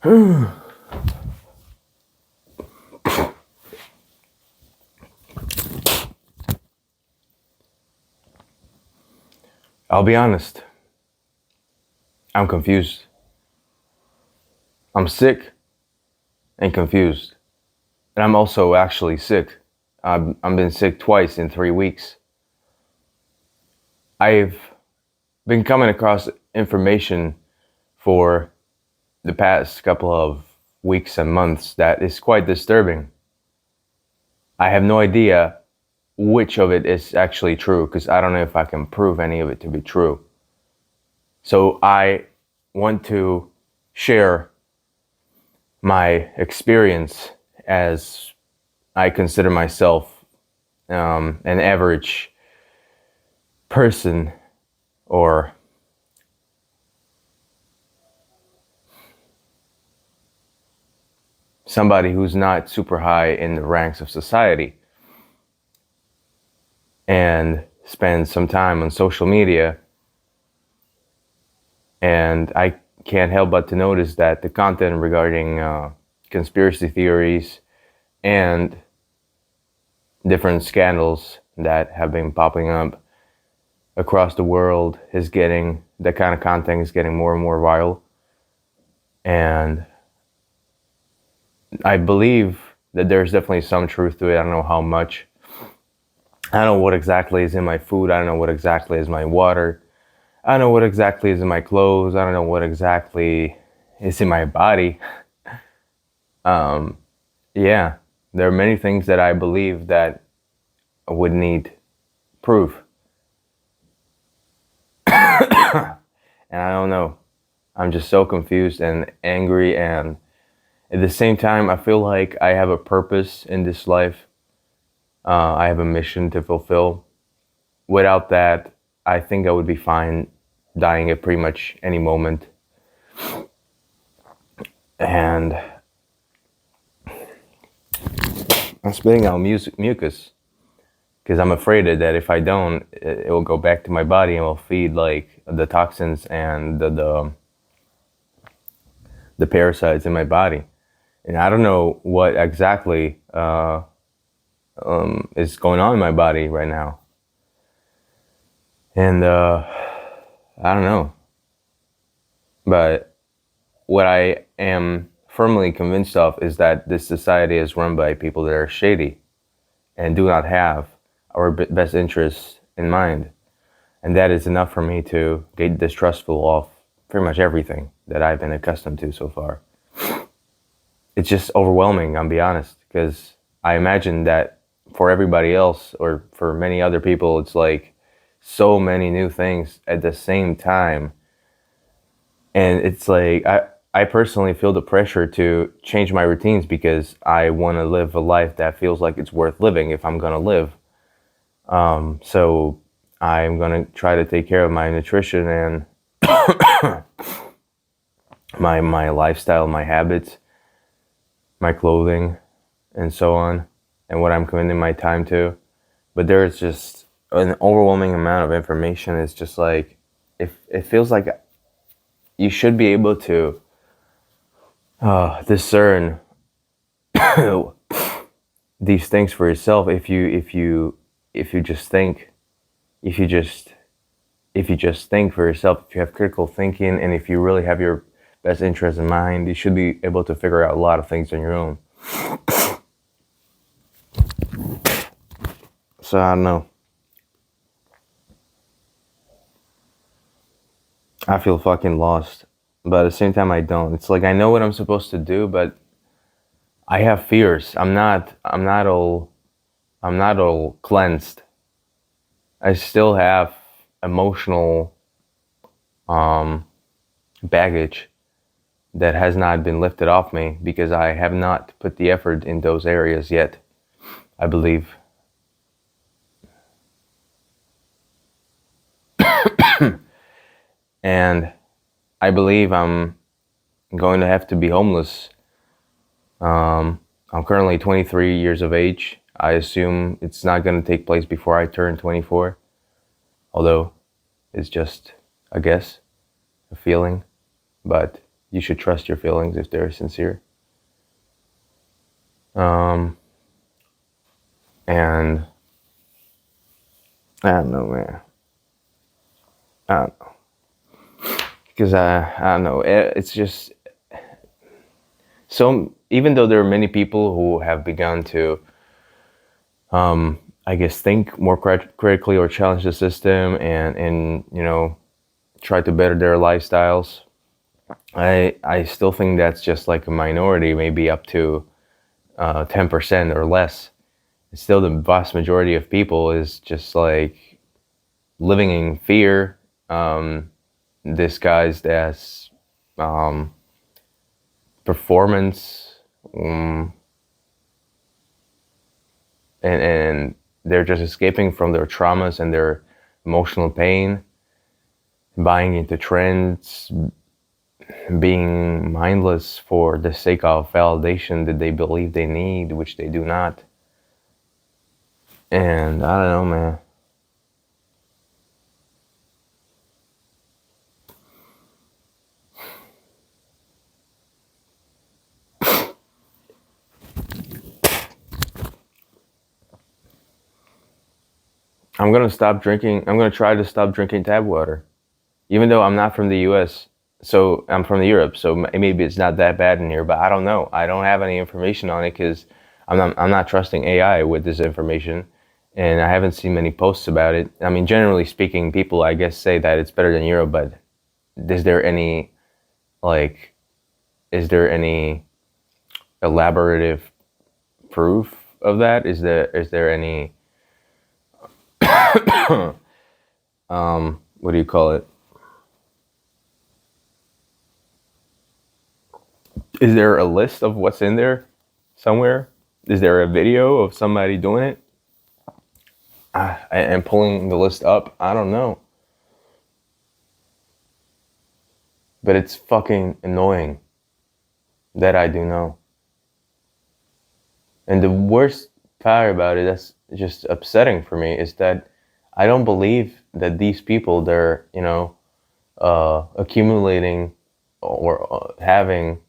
I'll be honest. I'm confused. I'm sick and confused. And I'm also actually sick. I've been sick twice in 3 weeks. I've been coming across information for the past couple of weeks and months that is quite disturbing. I have no idea which of it is actually true because I don't know if I can prove any of it to be true. So I want to share my experience as I consider myself an average person or somebody who's not super high in the ranks of society and spend some time on social media. And I can't help but to notice that the content regarding conspiracy theories and different scandals that have been popping up across the world is getting, that kind of content is getting more and more viral. And I believe that there's definitely some truth to it. I don't know how much. I don't know what exactly is in my food. I don't know what exactly is my water. I don't know what exactly is in my clothes. I don't know what exactly is in my body. Yeah, there are many things that I believe that would need proof. And I don't know. I'm just so confused and angry, and at the same time, I feel like I have a purpose in this life. I have a mission to fulfill. Without that, I think I would be fine dying at pretty much any moment. And I'm spitting out mucus because I'm afraid that if I don't, it will go back to my body and will feed like the toxins and the parasites in my body. And I don't know what exactly is going on in my body right now. And I don't know. But what I am firmly convinced of is that this society is run by people that are shady and do not have our best interests in mind. And that is enough for me to get distrustful of pretty much everything that I've been accustomed to so far. It's just overwhelming, I'll be honest, because I imagine that for everybody else or for many other people, it's like so many new things at the same time. And it's like, I personally feel the pressure to change my routines because I want to live a life that feels like it's worth living if I'm going to live. So I'm going to try to take care of my nutrition and my lifestyle, my habits, my clothing, and so on, and what I'm committing my time to. But there's just an overwhelming amount of information. It's just like, if it feels like you should be able to discern these things for yourself if you just think, if you just think for yourself, if you have critical thinking, and if you really have your best interest in mind, you should be able to figure out a lot of things on your own. So I don't know. I feel fucking lost, but at the same time I don't. It's like I know what I'm supposed to do, but I have fears. I'm not all cleansed. I still have emotional baggage that has not been lifted off me because I have not put the effort in those areas yet, I believe. And I believe I'm going to have to be homeless. I'm currently 23 years of age. I assume it's not going to take place before I turn 24, although it's just a guess, a feeling. But you should trust your feelings if they're sincere. And I don't know, man. I don't know. Because I don't know. It's just so. Even though there are many people who have begun to, I guess, think more critically or challenge the system, and try to better their lifestyles, I still think that's just like a minority, maybe up to 10% or less. Still, the vast majority of people is just like living in fear, disguised as performance, and they're just escaping from their traumas and their emotional pain, buying into trends, being mindless for the sake of validation that they believe they need, which they do not. And I don't know, man. I'm gonna stop drinking. I'm gonna try to stop drinking tap water, even though I'm not from the U.S. So I'm from Europe. So maybe it's not that bad in here, but I don't know. I don't have any information on it because I'm not trusting AI with this information, and I haven't seen many posts about it. I mean, generally speaking, people I guess say that it's better than Europe, but is there any like is there any elaborative proof of that? Is there any what do you call it? Is there a list of what's in there somewhere? Is there a video of somebody doing it? And pulling the list up? I don't know. But it's fucking annoying that I do know. And the worst part about it, that's just upsetting for me, is that I don't believe that these people, they're, accumulating or having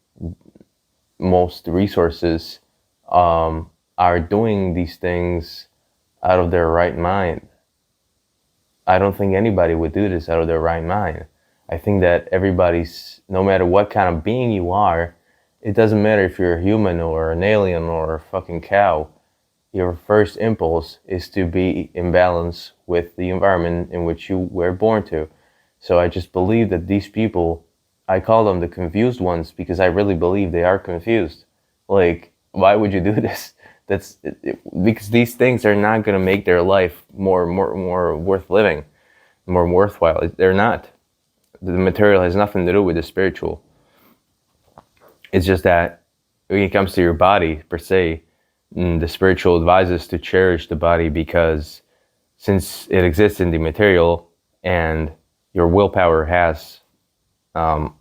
most resources, are doing these things out of their right mind. I don't think anybody would do this out of their right mind. I think that everybody's, no matter what kind of being you are, it doesn't matter if you're a human or an alien or a fucking cow, your first impulse is to be in balance with the environment in which you were born to. So I just believe that these people, I call them the confused ones because I really believe they are confused. Like, why would you do this? Because these things are not going to make their life more worth living, more worthwhile. They're not. The material has nothing to do with the spiritual. It's just that when it comes to your body per se, the spiritual advises to cherish the body because since it exists in the material and your willpower has, or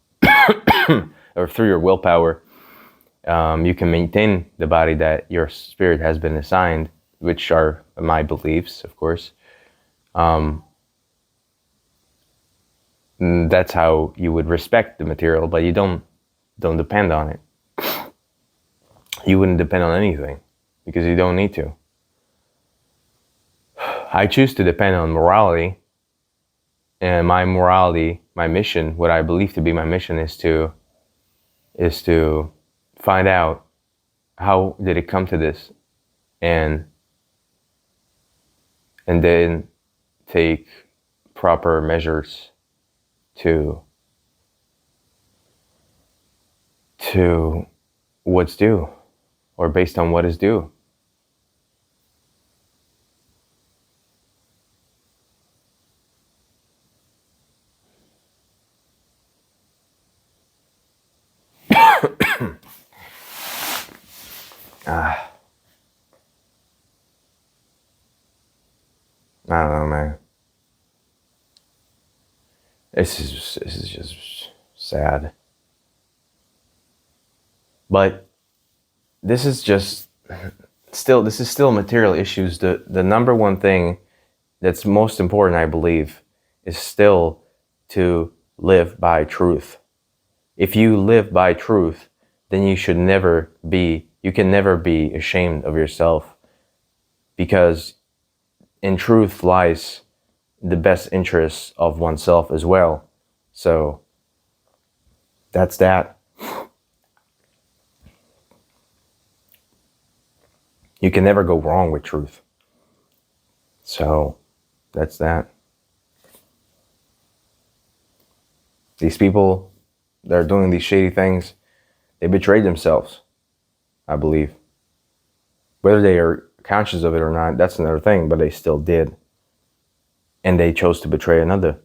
through your willpower, you can maintain the body that your spirit has been assigned, which are my beliefs, of course. That's how you would respect the material, but you don't depend on it. You wouldn't depend on anything because you don't need to. I choose to depend on morality, and my morality, my mission, what I believe to be my mission is to find out how did it come to this, and then take proper measures to what's due, or based on what is due. I don't know, man. This is just sad. But this is still material issues. The number one thing that's most important, I believe, is still to live by truth. If you live by truth, then you can never be ashamed of yourself, because in truth lies the best interests of oneself as well. So that's that. You can never go wrong with truth. So that's that. These people that are doing these shady things, they betrayed themselves, I believe. Whether they are conscious of it or not, that's another thing, but they still did. And they chose to betray another,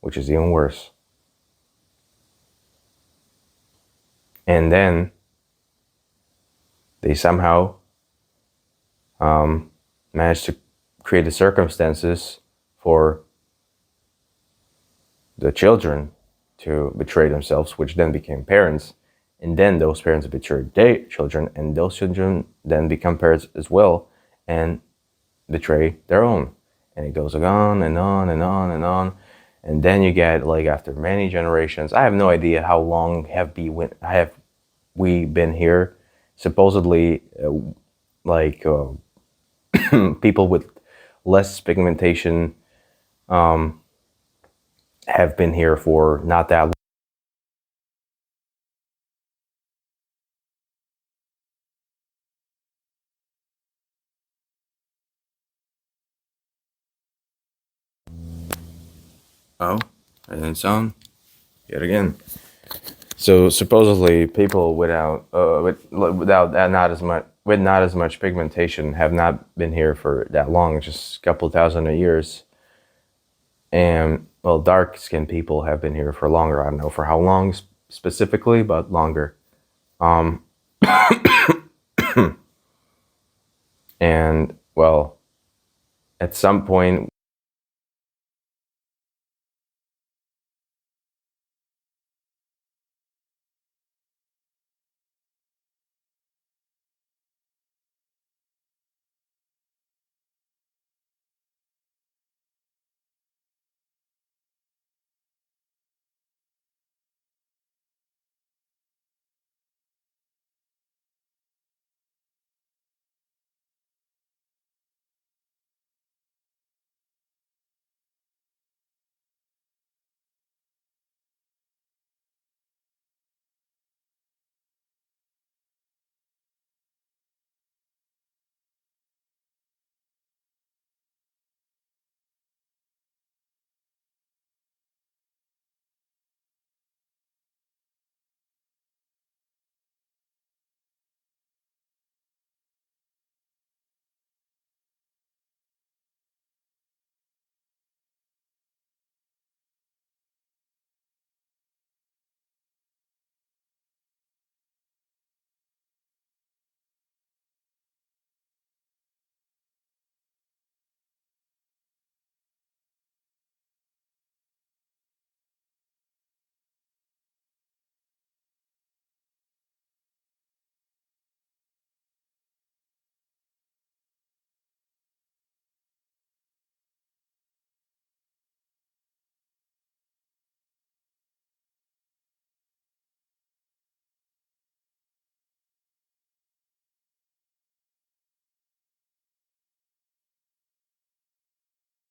which is even worse. And then they somehow managed to create the circumstances for the children to betray themselves, which then became parents. And then those parents betrayed their children, and those children then become parents as well and betray their own. And it goes on and on and on and on. And then you get, like, after many generations, I have no idea how long have we been here. Supposedly, people with less pigmentation have been here for not that long. Oh, and then sound yet again. So supposedly, people without that not as much pigmentation have not been here for that long, just a couple thousand of years. And well, dark skinned people have been here for longer. I don't know for how long specifically, but longer. And well, at some point